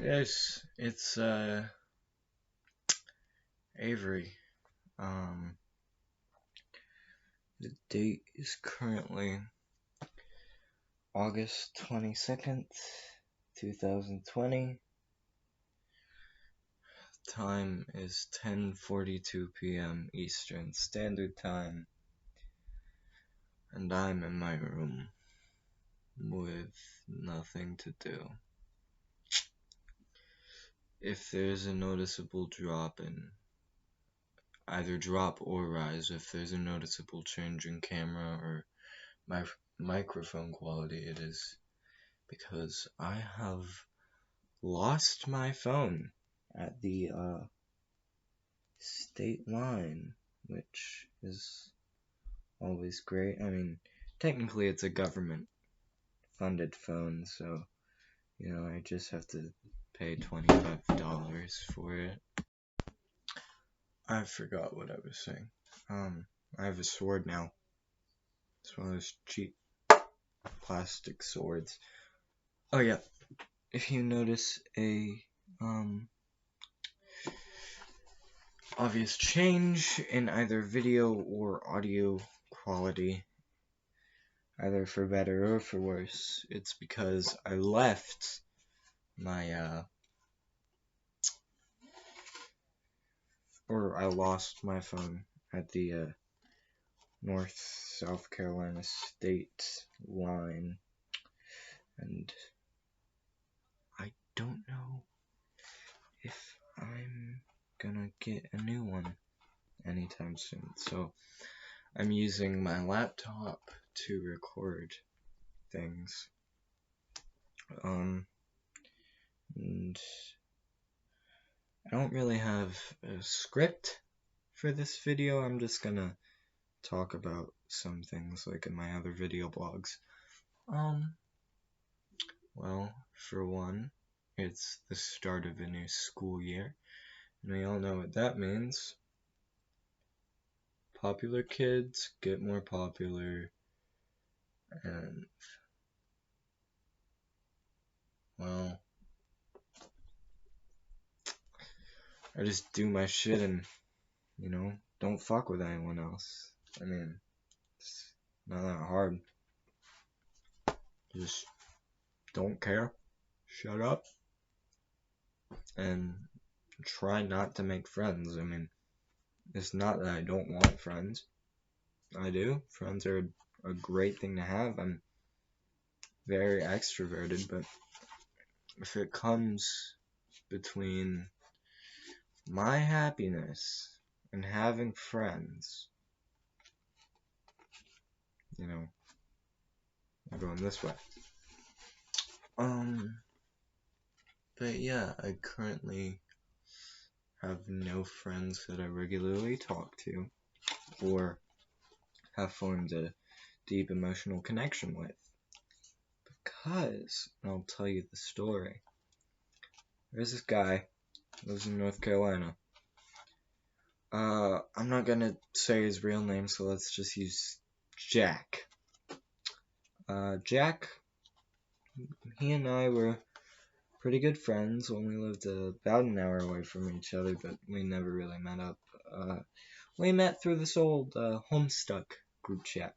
Yes, it's Avery. Um the date is currently August 22nd, 2020. Time is 10:42 p.m. Eastern Standard Time, and I'm in my room with nothing to do. If there's a noticeable drop in either drop or rise, if there's a noticeable change in camera or my microphone quality, it is because I have lost my phone at the state line, which is always great. I mean, technically it's a government funded phone, so I just have to pay $25 for it. I forgot what I was saying. I have a sword now. It's one of those cheap plastic swords. Oh yeah, if you notice a obvious change in either video or audio quality, either for better or for worse, it's because I left my or I lost my phone at the North South Carolina state line, and I don't know if I'm gonna get a new one anytime soon. So I'm using my laptop to record things. And I don't really have a script for this video. I'm just gonna talk about some things like in my other video blogs. Well, for one, it's the start of a new school year, and we all know what that means. Popular kids get more popular, and, well, I just do my shit and, don't fuck with anyone else. I mean, it's not that hard. Just don't care, shut up, and try not to make friends. I mean, it's not that I don't want friends. I do. Friends are a great thing to have. I'm very extroverted, but if it comes between my happiness and having friends, I'm going this way. But yeah, I currently have no friends that I regularly talk to or have formed a deep emotional connection with. Because, and I'll tell you the story. There's this guy, lives in North Carolina. I'm not gonna say his real name, so let's just use Jack. Jack, he and I were pretty good friends when we lived about an hour away from each other, but we never really met up. We met through this old Homestuck group chat,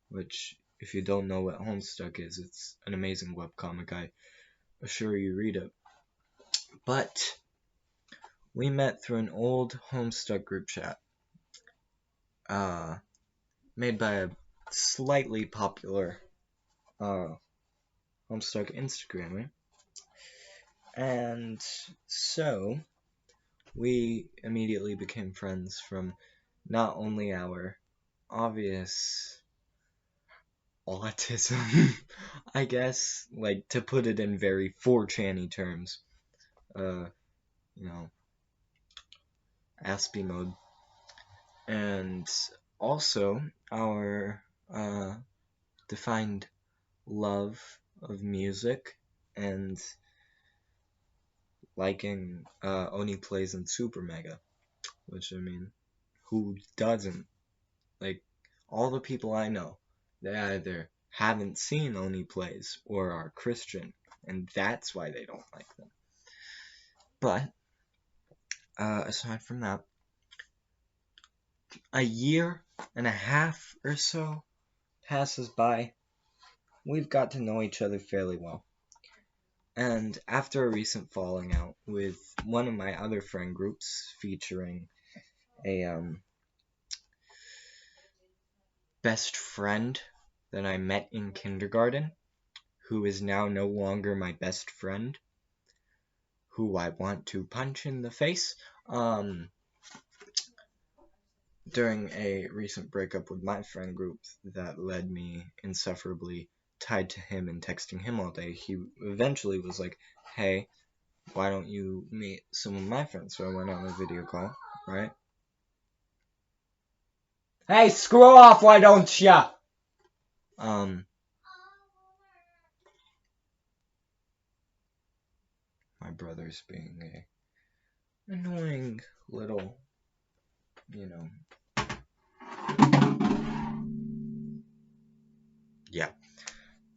which, if you don't know what Homestuck is, it's an amazing webcomic. I assure you, read it. But we met through an old Homestuck group chat, made by a slightly popular Homestuck Instagrammer. And so we immediately became friends from not only our obvious autism, I guess, like, to put it in very 4chan-y terms, Aspie mode, and also our defined love of music and liking Oni Plays and Super Mega, which, I mean, who doesn't? Like, all the people I know, they either haven't seen Oni Plays or are Christian, and that's why they don't like them. But aside from that, a year and a half or so passes by. We've got to know each other fairly well. And after a recent falling out with one of my other friend groups featuring a best friend that I met in kindergarten, who is now no longer my best friend, who I want to punch in the face, during a recent breakup with my friend group that led me insufferably tied to him and texting him all day, he eventually was like, hey, why don't you meet some of my friends? So I went on a video call, right? Hey, screw off, why don't ya? My brother's being a annoying little, yeah.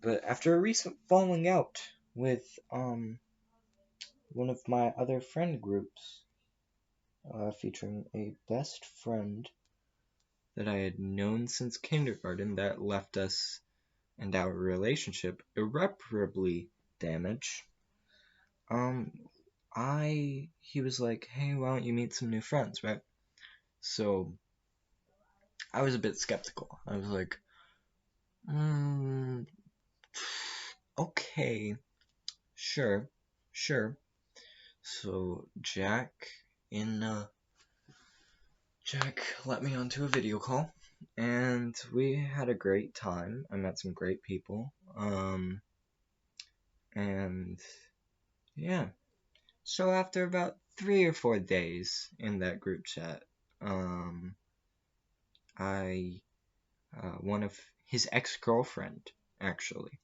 But after a recent falling out with, one of my other friend groups, featuring a best friend that I had known since kindergarten that left us and our relationship irreparably damaged, he was like, hey, why don't you meet some new friends, right? So, I was a bit skeptical. I was like, okay, sure. So, Jack let me onto a video call, and we had a great time. I met some great people, and yeah. So after about 3 or 4 days in that group chat, one of his ex-girlfriend, actually,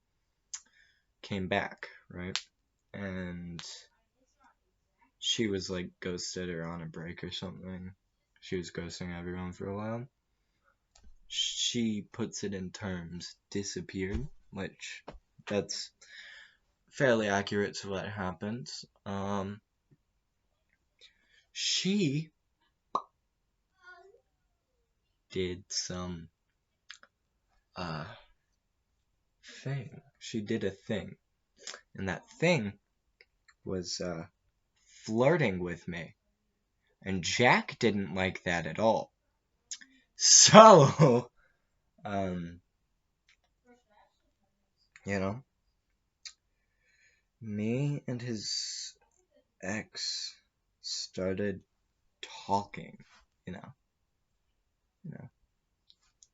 came back, right? And she was like ghosted or on a break or something. She was ghosting everyone for a while. She puts it in terms, disappeared, which that's fairly accurate to what happens. She did some thing. She did a thing. And that thing was flirting with me. And Jack didn't like that at all. So, me and his ex started talking, you know,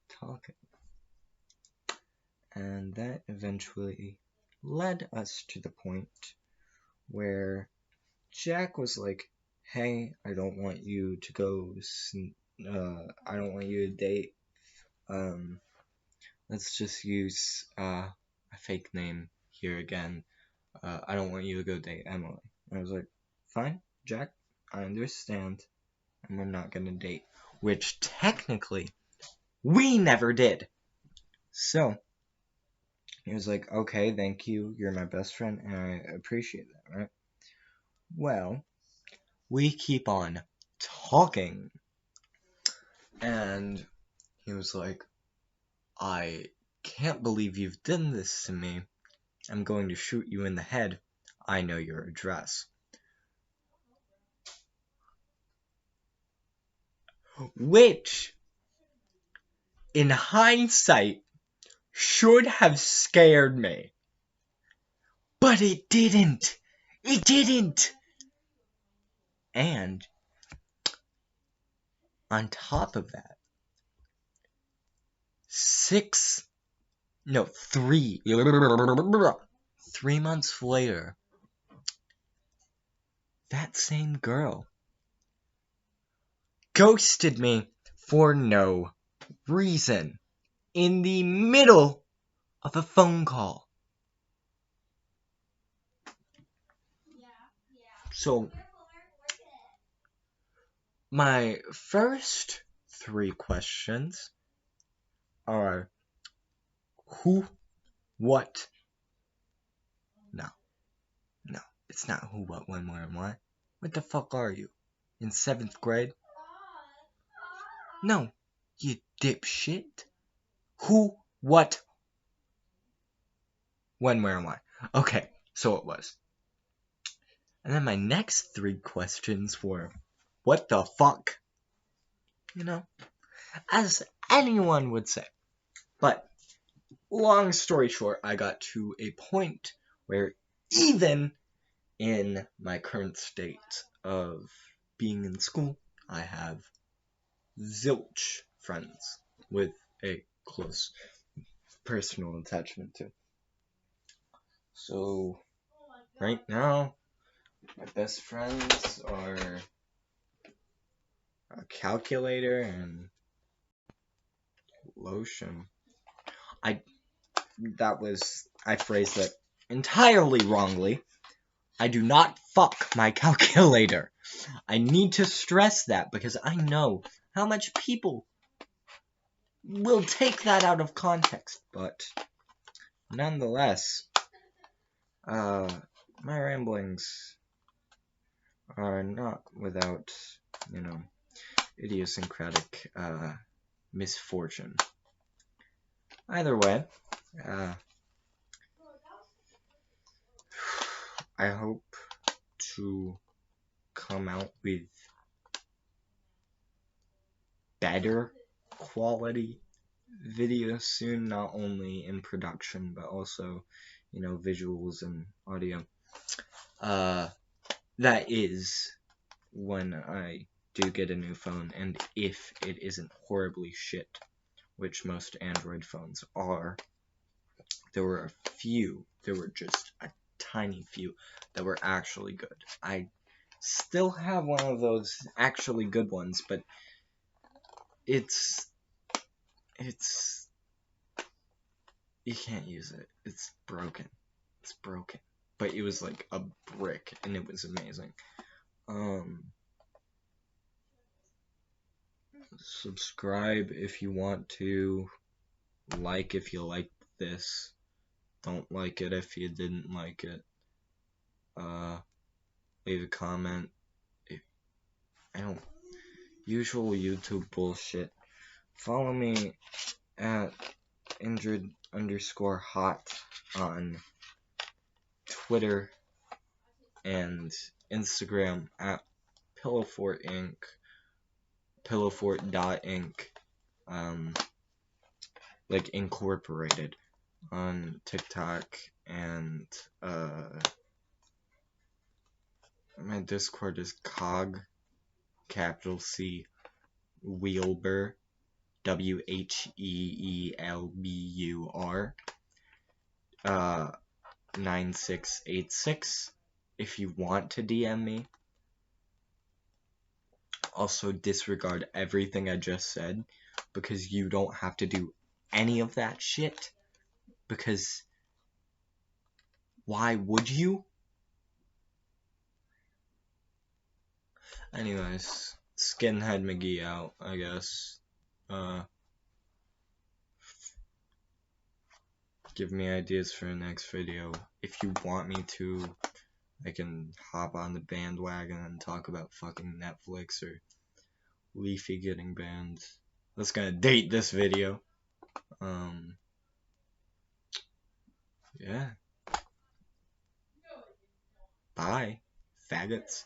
talking. And that eventually led us to the point where Jack was like, hey, I don't want you to go, I don't want you to date, let's just use, a fake name here again, I don't want you to go date Emily. I was like, fine, Jack, I understand, and we're not gonna date, which technically, we never did. So, he was like, okay, thank you, you're my best friend, and I appreciate that, right? Well, we keep on talking, and he was like, I can't believe you've done this to me. I'm going to shoot you in the head. I know your address. Which, in hindsight, should have scared me. But it didn't. It didn't. And on top of that, 3 months later, that same girl ghosted me for no reason in the middle of a phone call. So, my first 3 questions are who, what? No, it's not who, what, when, where, and why. What the fuck are you? In 7th grade? No, you dipshit. Who? What? When, where, and why? Okay, so it was. And then my next 3 questions were, what the fuck? You know, as anyone would say. But, long story short, I got to a point where even in my current state of being in school, I have zilch friends with a close personal attachment to. So, right now, my best friends are a calculator and lotion. I phrased that entirely wrongly. I do not fuck my calculator. I need to stress that because I know how much people will take that out of context, but nonetheless, my ramblings are not without, idiosyncratic misfortune. Either way, I hope to come out with better quality videos soon, not only in production, but also, visuals and audio. That is when I do get a new phone, and if it isn't horribly shit, which most Android phones are. There were just a tiny few that were actually good. I still have one of those actually good ones, but it's you can't use it. It's broken. But it was like a brick, and it was amazing. Subscribe if you want to. Like if you like this. Don't like it if you didn't like it. Leave a comment. Usual YouTube bullshit. Follow me at injured_hot on Twitter and Instagram at pillowfortinc, pillowfort.inc, like incorporated on TikTok, and my Discord is cog, capital C, Wheelbur, WHEELBUR, 9686, if you want to DM me. Also, disregard everything I just said, because you don't have to do any of that shit, because why would you? Anyways, Skinhead McGee out, I guess. Give me ideas for the next video. If you want me to, I can hop on the bandwagon and talk about fucking Netflix or Leafy getting banned. That's gonna date this video. Yeah. Bye, faggots.